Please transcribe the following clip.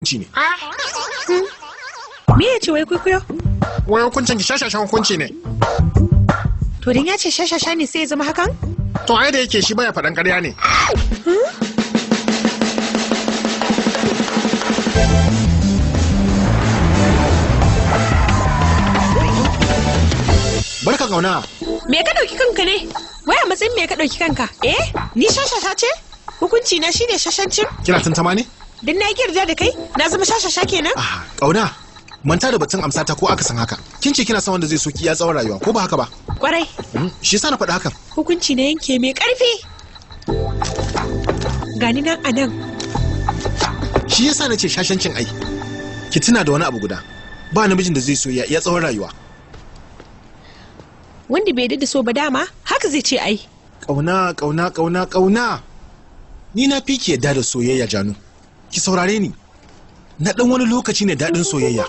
shi ne. Me ya ce wai kwaikwayo? Wai hukuncin ki shashashan hukunci ne. To dan ya ce shashasha ne sai ya zama hakan? To ai da yake shi baya faɗan ƙarya ne. Barka Kauna. Me ka ɗauki kanka ne? Waya matsayin me ka ɗauki kanka? Ni shashasha ce? Hukunci na shine shashancin? Kina tantama ne? Dan na yarda da kai, na zama shashasha kenan? Kauna, manta da batun amsa ta ko aka san haka. Kin ce kina son wanda zai soki ya tsawon rayuwa ko ba haka ba? Kwarai. Shi yasa na faɗi hakan. Hukunci na yanke mai ƙarfi. Gani nan a nan. Shi yasa na ce shashancin ai. Ki tuna da wani abu guda. Ba namijin da zai so ya tsawon rayuwa. Wanda bai da so ba dama, haka zai ce ai. Kauna. Ni na fi ki yadda da soyayya Janu. Ki saurare ni. Na ɗan wani lokaci ne daɗin soyayya.